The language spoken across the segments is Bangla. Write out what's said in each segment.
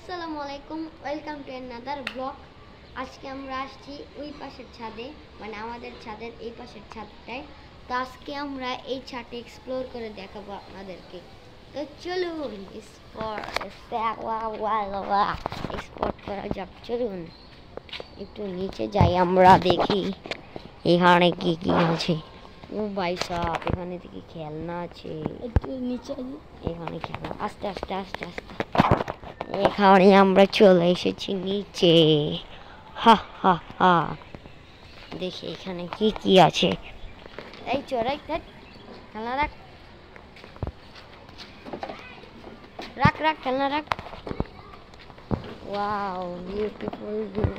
আসসালামু আলাইকুম, ওয়েলকাম টু অ্যানাদার ব্লগ। আজকে আমরা আসছি ওই পাশের ছাদে, মানে আমাদের ছাদের এই পাশের ছাদটায়। তো আজকে আমরা এই ছাদে এক্সপ্লোর করে দেখাবো আপনাদেরকে। তো চলুন এক্সপ্লোর করা যাক। চলুন একটু নিচে যাই, আমরা দেখি এখানে কি কি আছে। ও ভাই সাহেব, এখানে দেখি খেলনা আছে। একটু নিচে এখানে খেলনা, আস্তে আস্তে আস্তে আস্তে। এখানে আমরা চলে এসেছি নিচে। হা হা হা, দেখি এখানে কি কি আছে। এই চড়াই খেলনা রাখ, রাখ রাখ খেলনা রাখ। Wow, beautiful view,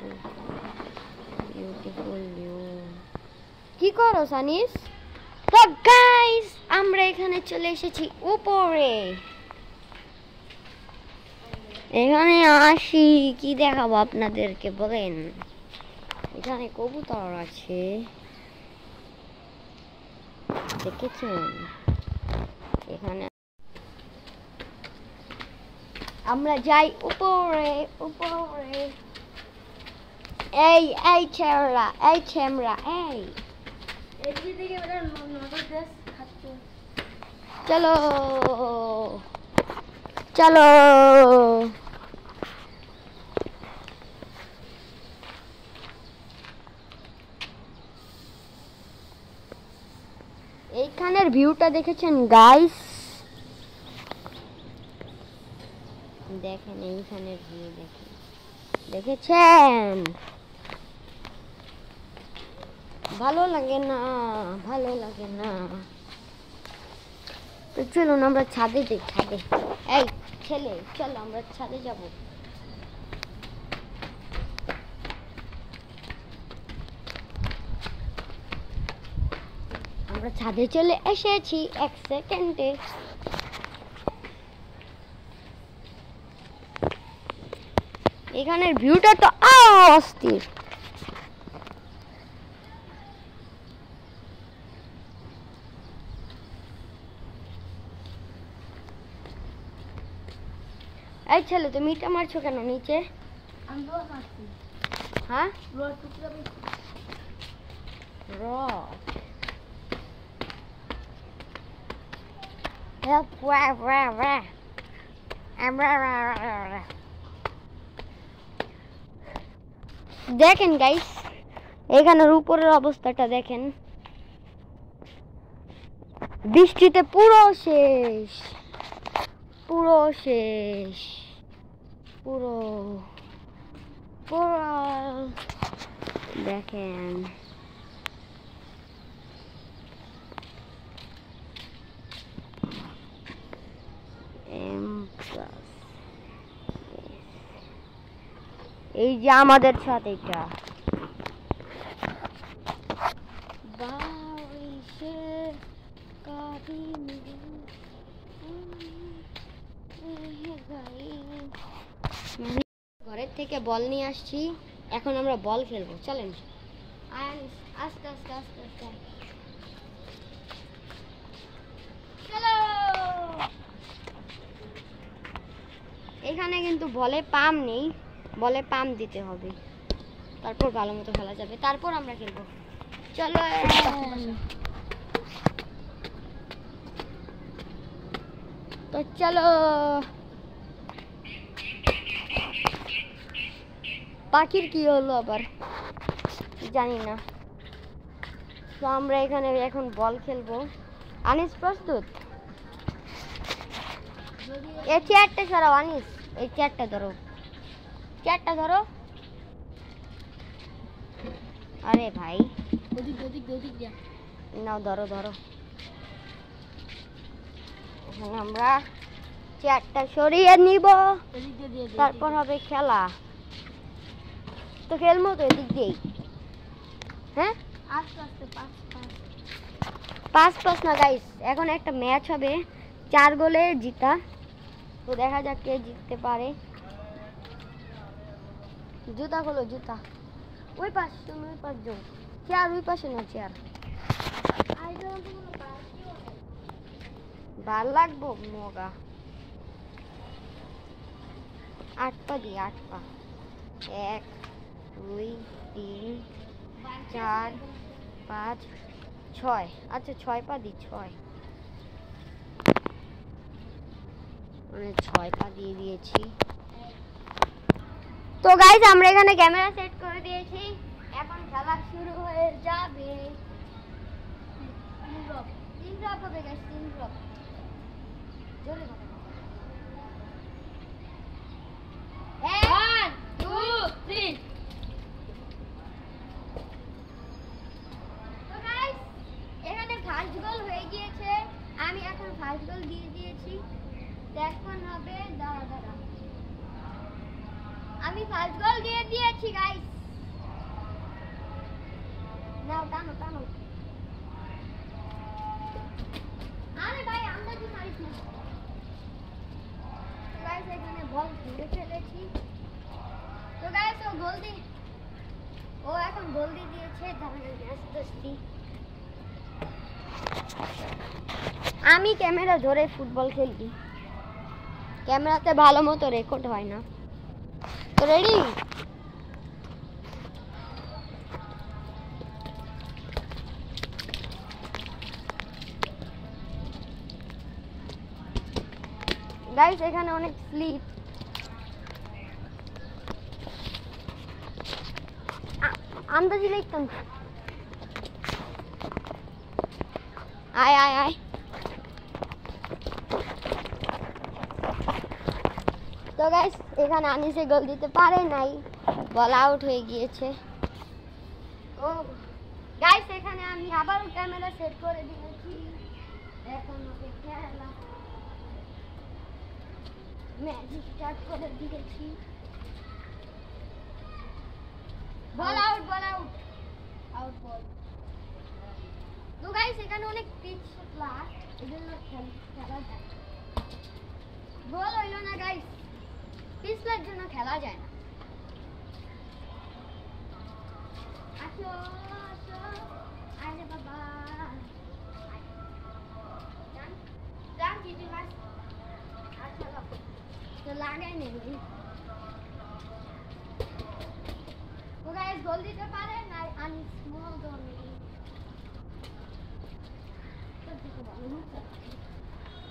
beautiful view. কি করো সানিস? তো গাইস, আমরা এখানে চলে এসেছি উপরে। এখানে আসি, কি দেখাবো আপনাদেরকে বলেন। এখানে কবুতর আছে, দেখেছেন? এখানে আমরা যাই উপরে উপরে। এই এই ছেমরা, এই ছেমরা, এই চলো চলো। এইখানের ভিউটা দেখেছেন গাইস? দেখেন এইখানের ভিউ, দেখেন, দেখেছেন? ভালো লাগে না, ভালো লাগে না। তো চলুন আমরা ছাদে যাই, ছাদে। এই ছেলে, চলো আমরা ছাদে যাব। আমরা ছাদে চলে এসেছি এক সেকেন্ডে। এখানের ভিউটা তো অস্থির। এই ছেলে, তুমি ইটা মারছো কেন নিচে? হ্যাঁ, দেখেন গাইস, এখানের উপরের অবস্থাটা দেখেন। বৃষ্টিতে পুরো শেষ, পুরো শেষ, পুরো পুরো দেখেন। এই যে আমাদের সাথে এটা ঘরের থেকে বল নিয়ে আসছি, এখন আমরা বল খেলবো। চলেন আস্তে আস্তে আস্তে আস্তে চলো। এখানে কিন্তু বলে পাম নেই, বলে পাম দিতে হবে, তারপর ভালো মতো খেলা যাবে, তারপর আমরা খেলবো। চলো তো চলো। পাখির কি হলো আবার জানি না। তো আমরা এখানে এখন বল খেলবো। আনিস প্রস্তুত? এই চেয়ারটা সরাও আনিস, এই চেয়ারটা ধরো, চেয়ারটা ধরো। আরে ভাই, নাও ধরো ধরো। এখন আমরা চেয়ারটা সরিয়ে নিব, তারপর হবে খেলা। তো খেলবো তো এদিক দিয়েই। হ্যাঁ, পাঁচ পাঁচ না গাইস, এখন একটা ম্যাচ হবে 4 গোলে জিতা। তো দেখা যাক কে জিততে পারে। জুতা খোলো, জুতা। ওই পাশ, তুমি ওই পাশ যাও। চেয়ার ওই পাশে না, চেয়ার ভাল লাগবো মগা। 8 পা দিই, 8 পা। 1 2 3 4 5 6। আচ্ছা 6 পা দিই, 6 মানে 6 পা দিয়ে দিয়েছি। তো গাইস আমরা এখানে ক্যামেরা সেট করে দিয়েছি, এখন খেলা শুরু হয়ে যাবে। 3 ড্রপ হবে গাইস, 3 ড্রপ। জোরে কথা। 1 2 3। তো গাইস এখানে ফার্স্ট গোল হয়ে গিয়েছে, আমি এখন ফার্স্ট গোল দিয়ে দিয়েছি। এখন হবে দাঁড়া, আমি ফার্স্ট গোল দিয়ে দিয়েছি গাইস। নাও টানো টানো। আরে ভাই আমরা কি মারিস না। তো গাইস এখানে বল ধরে ফেলেছি। তো গাইস ও এখন গোল দিয়ে দিয়েছে। আমি ক্যামেরা ধরে ফুটবল খেলি, ক্যামেরাতে ভালো মতো রেকর্ড হয় না। তো রেডি? গাইস এখানে অনেক স্লিপ। আন্দাজি লিখতাম। আয় আয় আয়। তো গাইস এখানে আনিসে গোল দিতে পারে নাই, বল আউট হয়ে গিয়েছে। ও গাইস এখানে আমি আবার ক্যামেরা সেট করে দিয়েছি, এখন ওকে খেলা ম্যাজিক স্টার্ট করে দিয়েছি। Ball out, ball out, out বল। তো গাইস এখানে অনেক পিচ ফ্ল্যাট, এজন্য খেলা যায়। গোল হইল না গাইস, পিছলার জন্য খেলা যায় না। আসো আসো, আরে বাবা জান জিতে মাস। আচ্ছা তো লাগাই নেই। তো গাইস গোল দিতে পারে না আনিস মোদনি। তো দেখো ভালো মতো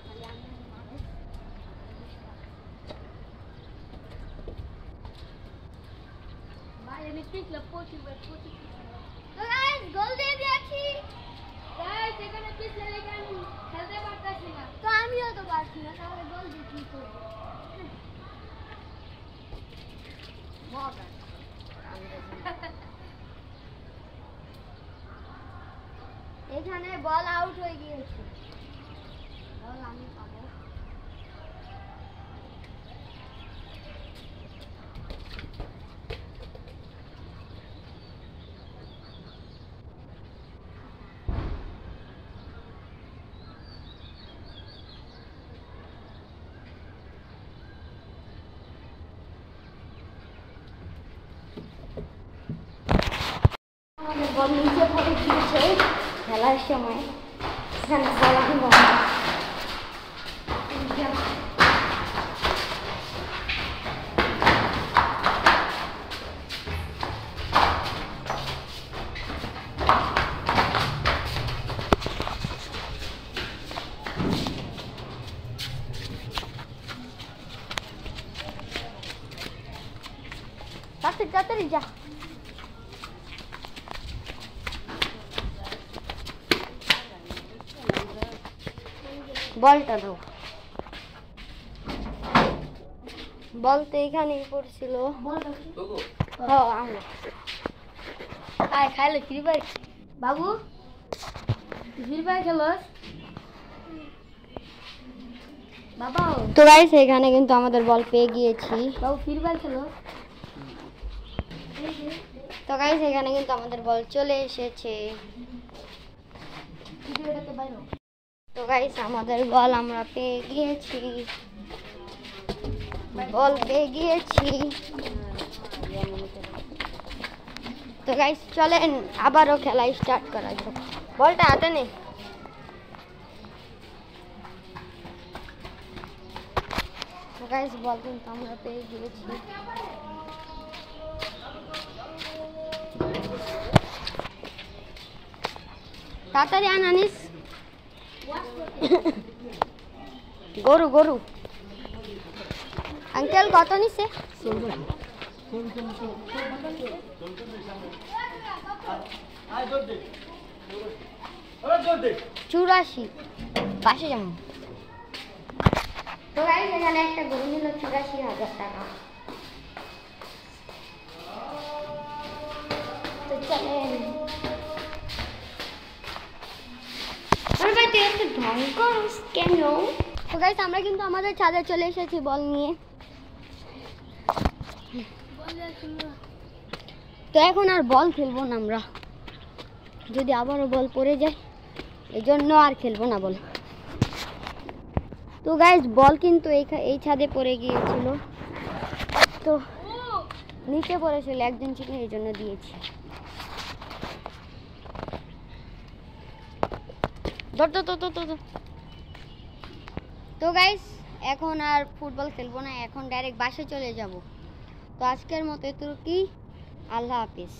খালি আমি মারে। ভাই আমি ঠিক লপোছি। তো গাইস গোল দিয়ে দিয়েছি। গাইস এখানে পিছলে লেগে আমি খেলতে পারতাছি না। তো আমিও তো পারছি না, তাহলে গোল দিয়ে কি করব? মজা। এখানে বল আউট হয়ে গিয়েছে, বল আমি পাবো। আমাদের বল নিচে পড়ে গিয়েছে খেলার সময়, এখানে বল আমি তাড়াতাড়ি যা। বলটা দাও। বল তো এখানেই পড়ছিল। হ্যাঁ আমরা আয় খাইলে ফ্রি ফায়ার। বাবু ফ্রি ফায়ার খেলোস বাবা? তো গাইস এখানে কিন্তু আমাদের বল পেয়ে গিয়েছি। বাবু ফ্রি ফায়ার খেলোস? তো গাইস এখানে কিন্তু আমাদের বল চলে এসেছে। তো গাইস আমাদের বল আমরা পেয়ে গিয়েছি, বল পেয়ে গিয়েছি। তো গাইস চলেন আবারও খেলা স্টার্ট করা যাক। বলটা হাতে নে। গাইস বল কিন্তু আমরা পেয়ে গিয়েছি। তাড়াতাড়ি আন আনিস। গরু গরু আঙ্কেল কত নিছে? 84 পাশে যাবো। তো গাইস এখানে একটা গরু নিল 84,000 টাকা। তো চলেন। আরে ভাই তুই এত ঢং করিস কেন? তো গাইস আমরা কিন্তু আমাদের ছাদে চলে এসেছি বল নিয়ে। তো এখন আর বল খেলবো না আমরা, যদি আবারও বল পড়ে যায় এই জন্য আর খেলবো না বল। তো গাইস বল কিন্তু এই ছাদে পড়ে গিয়েছিল, তো নিচে পড়েছিল, একজন ছিল এই জন্য দিয়েছি। তো গাইস এখন আর ফুটবল খেলবো না, এখন ডাইরেক্ট বাসে চলে যাব। তো আজকের মতো এতটুকুই, আল্লাহ হাফিজ।